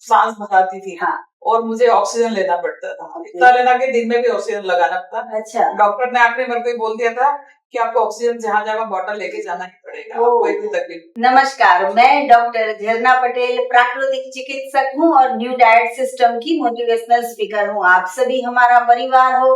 सांस फंसाती थी। हाँ। और मुझे ऑक्सीजन लेना पड़ता था, इतना लेना कि दिन में भी ऑक्सीजन लगाना पड़ता। अच्छा। डॉक्टर ने आखिरी मेरे को बोल दिया था कि आपको ऑक्सीजन जहाँ जाएगा बॉटल लेके जाना ही पड़ेगा, आपको इतनी तकलीफ। नमस्कार, मैं डॉक्टर झरना पटेल प्राकृतिक चिकित्सक हूँ और न्यू डाइट सिस्टम की मोटिवेशनल स्पीकर हूँ। आप सभी हमारा परिवार हो,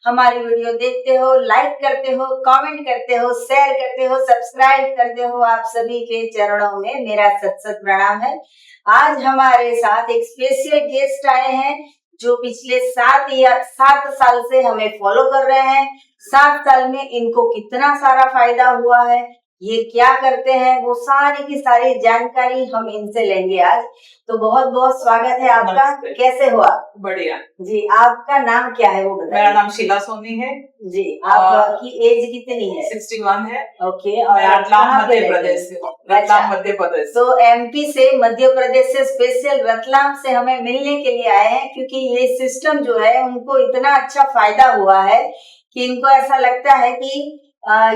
हमारी वीडियो देखते हो, लाइक करते हो, कमेंट करते हो, शेयर करते हो, सब्सक्राइब करते हो, आप सभी के चरणों में मेरा सत सत प्रणाम है। आज हमारे साथ एक स्पेशल गेस्ट आए हैं जो पिछले 7 साल से हमें फॉलो कर रहे हैं। 7 साल में इनको कितना सारा फायदा हुआ है, ये क्या करते हैं, वो सारी की सारी जानकारी हम इनसे लेंगे आज। तो बहुत बहुत स्वागत है आपका। कैसे हो आप? बढ़िया जी। आपका नाम क्या है वो बताइए। मेरा नाम शीला सोनी है जी। आपकी एज कितनी है? 61 है। ओके। और आप रतलाम कहाँ पे मध्य रहते प्रदेश हैं? से। रतलाम मध्य प्रदेश। तो एमपी से, मध्य प्रदेश से स्पेशल रतलाम से हमें मिलने के लिए आए हैं, क्योंकि ये सिस्टम जो है उनको इतना अच्छा फायदा हुआ है कि इनको ऐसा लगता है कि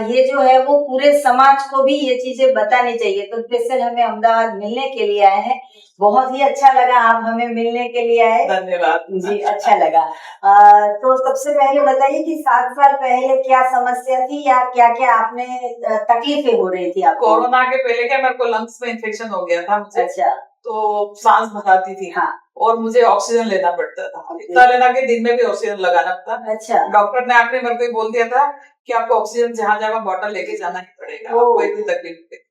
ये जो है वो पूरे समाज को भी ये चीजें बतानी चाहिए। तो स्पेशल हमें अहमदाबाद मिलने के लिए आए हैं। बहुत ही अच्छा लगा आप हमें मिलने के लिए आए। धन्यवाद जी, अच्छा लगा। तो सबसे पहले बताइए कि 7 साल पहले क्या समस्या थी या क्या क्या आपने तकलीफें हो रही थी आपको? कोरोना के पहले क्या मेरे को लंग्स में इन्फेक्शन हो गया था मुझे। अच्छा। तो सांस फंसाती थी। हाँ। और मुझे ऑक्सीजन लेना पड़ता था, इतना लेना कि दिन में भी ऑक्सीजन लगाना पड़ता। अच्छा। डॉक्टर ने आखिरी मेरे को बोल दिया था कि आपको ऑक्सीजन जहाँ जाएगा बॉटल लेके जाना ही पड़ेगा, आपको इतनी तकलीफ थी।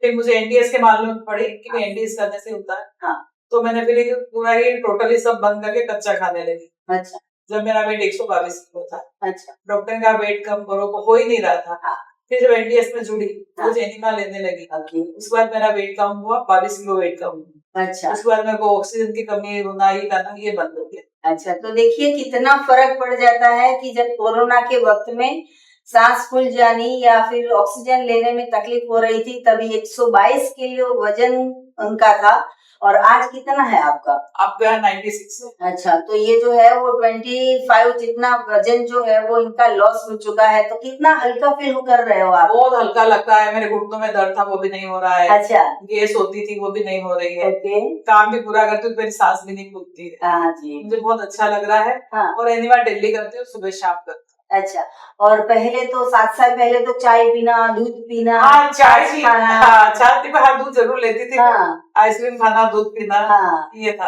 फिर मुझे एनडीएस के मालूम पड़ी कि एनडीएस करने से होता है। हाँ। तो मैंने फिर पूरा ये टोटली सब बंद करके कच्चा खाने लगी। अच्छा। जब मेरा वेट 122 किलो था। अच्छा। डॉक्टर ने कहा वेट कम करो, हो ही नहीं रहा था। हाँ। फिर जब एनडीएस में जुड़ी, मुझे एनिमा लेने लगी। उसके बाद मेरा वेट कम हुआ, 22 किलो वेट कम हुआ। अच्छा। उसके बाद मेरे को ऑक्सीजन की कमी होना, ये करना, ये बंद हो गया। अच्छा। तो देखिए कितना फर्क पड़ जाता है कि जब कोरोना के वक्त में सांस फूल जानी या फिर ऑक्सीजन लेने में तकलीफ हो रही थी, तभी 122 किलो वजन उनका था। और आज कितना है आपका? आपका 96। अच्छा। तो ये जो है वो 25 जितना वजन जो है वो इनका लॉस हो चुका है। तो कितना हल्का फील कर रहे हो आप? बहुत हल्का लगता है। मेरे घुटनों में दर्द था वो भी नहीं हो रहा है। अच्छा। गैस होती थी वो भी नहीं हो रही है। ओके। काम भी पूरा करती हूँ, मेरी सांस भी नहीं फूलती है। हाँ जी। मुझे बहुत अच्छा लग रहा है। हाँ। और एनिमा डेली करती हूँ, सुबह शाम करती हूँ। अच्छा। और पहले तो 7 साल पहले तो चाय पीना, दूध पीना। हाँ, चाय खाना। हाँ, चाय पी पर दूध जरूर लेती थी। हाँ। आइसक्रीम खाना, दूध पीना। हाँ। ये था।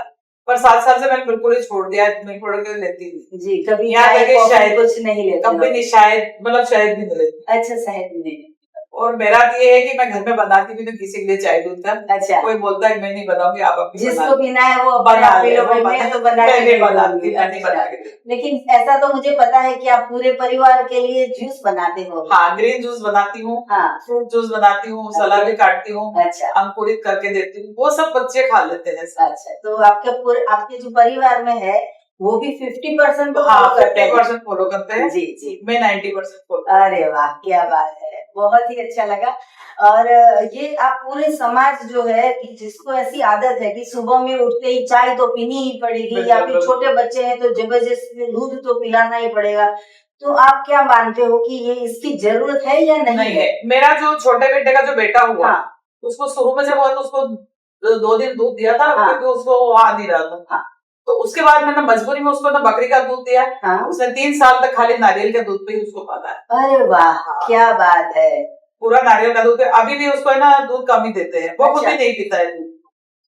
पर 7 साल से मैंने बिल्कुल ही छोड़ दिया, मैं छोड़ के लेती थी। जी। कभी शायद कुछ नहीं लेती? कभी नहीं, शायद मतलब शायद भी नहीं लेती। अच्छा, शायद भी नहीं। और मेरा ये है कि मैं घर में बनाती भी तो किसी के लिए चाय दूध का। अच्छा। कोई बोलता है मैं नहीं बनाऊंगी, आप अपनी जिसको पीना है वो बना ले। लेकिन ऐसा तो मुझे पता है कि आप पूरे परिवार के लिए जूस बनाते हो। हाँ, ग्रीन जूस बनाती हूँ। हाँ। फ्रूट जूस बनाती हूँ, सलाद भी काटती हूँ। अच्छा। अंकुरित करके देती हूँ, वो सब बच्चे खा लेते हैं। अच्छा। तो आपके जो परिवार में है वो भी 50% फॉलो करते हैं। जी जी। मैं 90% फॉलो। अरे वाह, क्या बात है, बहुत ही अच्छा लगा। और ये आप पूरे समाज जो है कि जिसको ऐसी आदत है कि सुबह में उठते ही चाय तो पीनी ही पड़ेगी, या फिर छोटे बच्चे हैं तो जबरदस्ती दूध तो पिलाना ही पड़ेगा, तो आप क्या मानते हो कि ये इसकी जरूरत है या नहीं है? मेरा जो छोटे बेटे का जो बेटा हुआ। हाँ। उसको शुरू में जब उसको 2 दिन दूध दिया था। हाँ। क्योंकि उसको आ नहीं रहा था। हाँ। तो उसके बाद मैंने मजबूरी में उसको ना बकरी का दूध दिया। हाँ। उसने 3 साल तक खाली नारियल के दूध पे ही उसको पाला है। अरे वाह। हाँ। क्या बात है, पूरा नारियल का दूध। अभी भी उसको है ना दूध कम ही देते हैं, वो खुद भी नहीं पीता है दूध।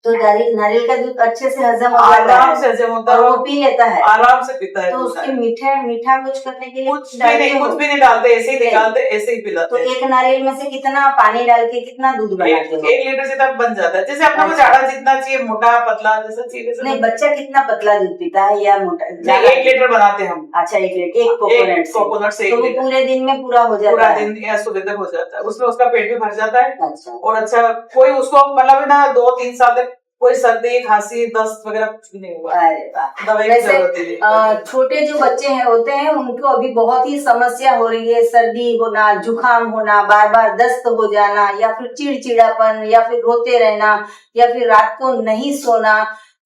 तो नारियल का दूध अच्छे से हजम होता है, आराम से हजम होता है, वो पी लेता है, आराम से पीता है। तो उसके मीठा कुछ करने के लिए कुछ भी नहीं डालते, ऐसे ही निकालते, ऐसे ही पिलाते। तो एक नारियल में से कितना पानी डाल के कितना दूध बनाते हो? 1 लीटर से तक बन जाता है, जैसे अपने को ज्यादा जितना चाहिए, मोटा पतला जैसा चाहिए। नहीं, बच्चा कितना पतला दूध पीता है या मोटा? 1 लीटर बनाते हम। अच्छा, 1 लीटर, एक कोकोनट से। तो पूरे दिन में पूरा हो जाता है? पूरा दिन या सुबह तक हो जाता है, उसमें उसका पेट भी भर जाता है। अच्छा। और अच्छा, कोई उसको मतलब ना 2-3 साल तक कोई सर्दी, खांसी, दस्त वगैरह कुछ भी नहीं हुआ। अरे वाह। दवाई की जरूरत नहीं। छोटे जो बच्चे हैं होते हैं उनको अभी बहुत ही समस्या हो रही है, सर्दी होना, जुकाम होना, बार बार दस्त हो जाना, या फिर चिड़चिड़ापन, या फिर रोते रहना, या फिर रात को नहीं सोना।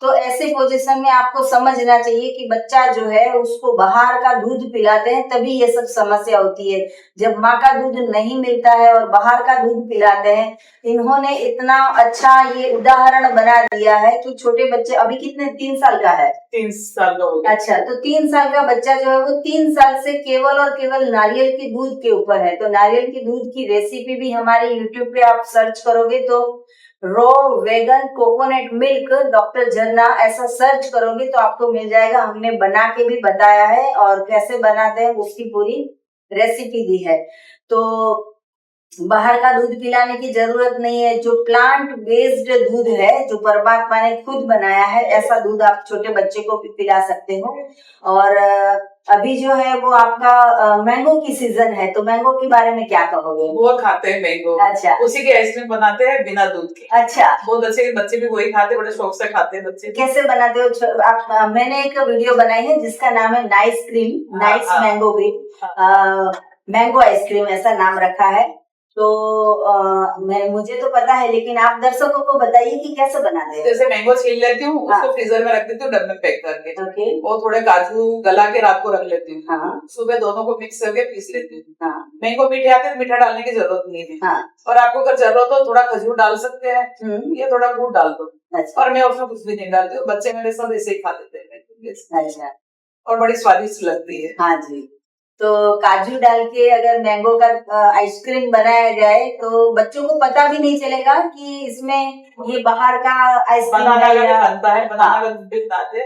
तो ऐसे पोजीशन में आपको समझना चाहिए कि बच्चा जो है उसको बाहर का दूध पिलाते हैं तभी ये सब समस्या होती है। जब माँ का दूध नहीं मिलता है और बाहर का दूध पिलाते हैं, इन्होंने इतना अच्छा ये उदाहरण बना दिया है कि छोटे बच्चे अभी कितने 3 साल का है? 3 साल का हो गया। अच्छा, तो 3 साल का बच्चा जो है वो 3 साल से केवल और केवल नारियल के दूध के ऊपर है। तो नारियल के दूध की रेसिपी भी हमारे यूट्यूब पे आप सर्च करोगे तो raw vegan coconut milk doctor Jharna ऐसा सर्च करोगे तो आपको मिल जाएगा। हमने बना के भी बताया है और कैसे बनाते हैं उसकी पूरी रेसिपी दी है। तो बाहर का दूध पिलाने की जरूरत नहीं है। जो प्लांट बेस्ड दूध है, जो परमात्मा ने खुद बनाया है, ऐसा दूध आप छोटे बच्चे को भी पिला सकते हो। और अभी जो है वो आपका मैंगो की सीजन है, तो मैंगो के बारे में क्या कहोगे? वो खाते हैं मैंगो। अच्छा, उसी की आइसक्रीम बनाते हैं बिना दूध के। अच्छा, बहुत अच्छे, बच्चे भी वही खाते हैं, बड़े शौक से खाते हैं बच्चे। कैसे बनाते हो आप? मैंने एक वीडियो बनाई है जिसका नाम है nice cream, nice mango cream, mango ice cream ऐसा नाम रखा है। तो मुझे तो पता है, लेकिन आप दर्शकों को बताइए कि कैसे बनाते हैं। जैसे मैंगो छील लेती हूँ, उसको फ्रीजर में रख देती हूँ डब्बे में पैक करके, और थोड़े काजू गला के रात को रख लेती हूँ। सुबह दोनों को मिक्स करके पीस लेती हूँ। मैंगो मीठे आते हैं, मीठा डालने की जरूरत नहीं है। और आपको अगर जरूरत हो थोड़ा खजूर डाल सकते हैं, या थोड़ा गुड़ डाल दो। और मैं उसमें कुछ भी नहीं डालती हूँ, बच्चे मेरे सब ऐसे ही खा देते हैं। और बड़ी स्वादिष्ट लगती है। हाँ जी। तो काजू डाल के अगर मैंगो का आइसक्रीम बनाया जाए तो बच्चों को पता भी नहीं चलेगा कि इसमें ये बाहर का आइसक्रीम बनाना बनता है। बनाना का बनाते हैं,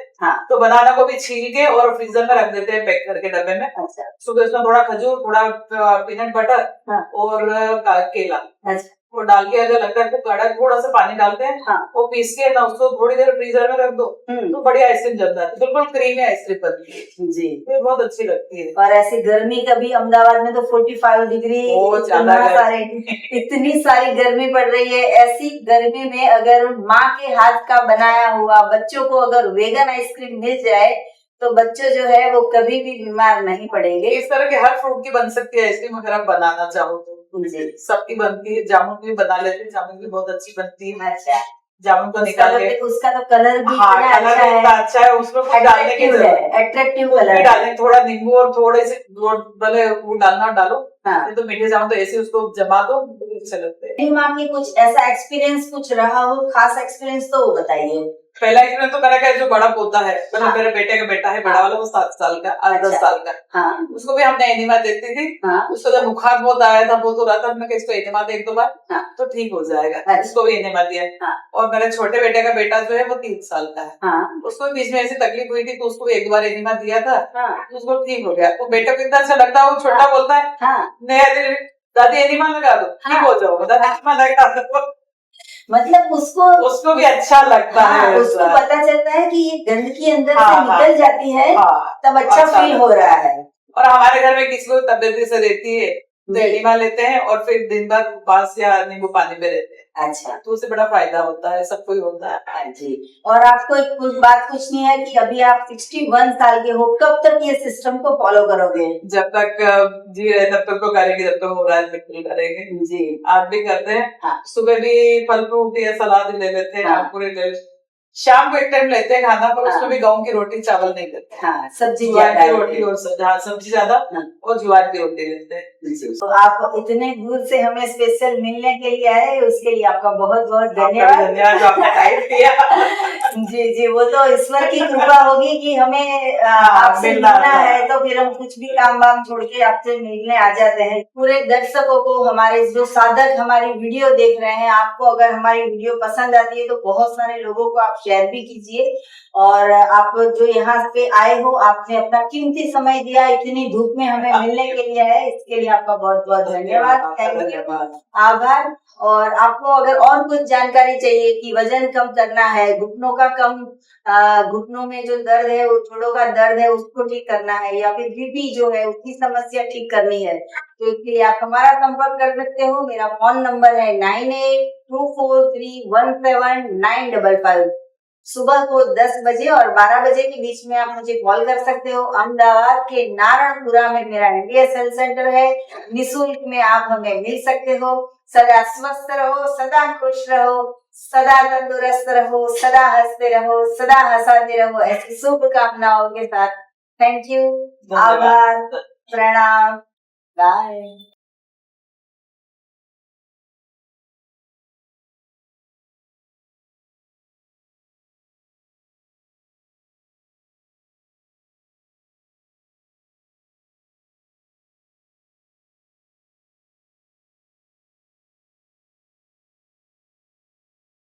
तो बनाना को भी छील के और फ्रीजर में रख देते हैं पैक करके डब्बे में। अच्छा। सुबह उसमें थोड़ा खजूर, थोड़ा पीनट बटर और केला वो डाल के, अगर लगता है तो कड़ा थोड़ा सा पानी डालते हैं, वो पीस के ना उसको थोड़ी देर फ्रीजर में रख दो, तो बढ़िया आइसक्रीम जम जाती है, बिल्कुल क्रीमी आइसक्रीम बनती है जी। तो बहुत अच्छी लगती है। और ऐसी गर्मी कभी अहमदाबाद में तो 45 डिग्री इतनी सारी गर्मी पड़ रही है। ऐसी गर्मी में अगर माँ के हाथ का बनाया हुआ बच्चों को अगर वेगन आइसक्रीम मिल जाए तो बच्चे जो है वो कभी भी बीमार नहीं पड़ेंगे। इस तरह के हर फ्रूट की बन सकती है आइसक्रीम अगर आप बनाना चाहो तो। सबकी बनती है, जामुन की बना लेते हैं, जामुन की बहुत अच्छी बनती है। अच्छा, जामुन को निकाल के उसका तो कलर भी अच्छा है, उसमें कुछ डालने की जरूरत है, अट्रैक्टिव कलर डालने, थोड़ा नींबू और थोड़े से भले वो डालना डालो। तो मीठे जामुन तो ऐसे उसको जमा दो, अच्छे लगते हैं। माँ की कुछ ऐसा एक्सपीरियंस कुछ रहा हो, खास एक्सपीरियंस तो वो बताइए। पहला एक्सपीरियंस तो मेरा क्या, जो बड़ा पोता है, मतलब मेरे बेटे का बेटा है, बड़ा वाला, वो 7 साल का, 10 साल का, उसको भी हमने एनिमा देती थी। उसको जब बुखार बहुत आया था, बहुत हो रहा था, मैं इसको एनिमा दे 1-2 बार तो ठीक हो जाएगा, उसको भी एनिमा दिया। और मेरे छोटे बेटे का बेटा जो है वो 3 साल का है, उसको बीच में ऐसी तकलीफ हुई थी तो उसको 1 बार एनिमा दिया था, उसको ठीक हो गया। तो बेटे को इतना अच्छा लगता है, वो छोटा बोलता है नया दादी एनिमा लगा दो, ठीक हो जाओ, दादी एनिमा लगा दो। मतलब उसको भी अच्छा लगता है, उसको पता चलता है कि ये गंदगी अंदर से निकल जाती है, तब अच्छा फील हो रहा है। और हमारे घर में किसी को तबियत से रहती है तो एनिमा लेते हैं और फिर दिन भर बांस या नींबू पानी में रहते हैं। अच्छा, तो उससे बड़ा फायदा होता है, सबको ही होता है जी। और आपको एक बात पूछनी है कि अभी आप 61 साल के हो, कब तक ये सिस्टम को फॉलो करोगे? जब तक जी रहे तब तक तो करेंगे, जब तक हो रहा है बिल्कुल करेंगे जी। आप भी करते हैं? सुबह भी फल फ्रूट या सलाद ले लेते हैं, पूरे ले, शाम को एक टाइम लेते हैं खाना, पर उसमें भी गाँव की रोटी चावल नहीं लेते, सब्जी ज्यादा, रोटी और सब्जी ज्यादा और ज्वार की रोटी लेते हैं। तो आप इतने दूर से हमें स्पेशल मिलने के लिए आए, उसके लिए आपका बहुत बहुत धन्यवाद। आपने टाइम दिया। जी जी, वो तो ईश्वर की कृपा होगी कि हमें आपसे मिलना है, तो फिर हम कुछ भी काम वाम छोड़ के आपसे मिलने आ जाते हैं। पूरे दर्शकों को, हमारे जो साधक हमारी वीडियो देख रहे हैं, आपको अगर हमारी वीडियो पसंद आती है तो बहुत सारे लोगों को आप शेयर भी कीजिए। और आप जो यहाँ पे आए हो, आपने अपना कीमती समय दिया, इतनी धूप में हमें मिलने के लिए है, इसके लिए आपका बहुत बहुत धन्यवाद, थैंक यू, आभार। और आपको अगर और कुछ जानकारी चाहिए कि वजन कम करना है, घुटनों का कम, घुटनों में जो दर्द है, जोड़ों का दर्द है उसको ठीक करना है, या फिर बीपी जो है उसकी समस्या ठीक करनी है, तो इसके लिए आप हमारा संपर्क कर सकते हो। मेरा फोन नंबर है 9824317955। सुबह को 10 बजे और 12 बजे के बीच में आप मुझे कॉल कर सकते हो। अहमदाबाद के नारायणपुरा में मेरा इंडिया सेल सेंटर है, निःशुल्क में आप हमें मिल सकते हो। सदा स्वस्थ रहो, सदा खुश रहो। सदा तंदुरुस्त रहो, सदा हंसते रहो, सदा हंसाते रहो, ऐसी शुभकामनाओं के साथ। थैंक यू, आभार, प्रणाम, बाय।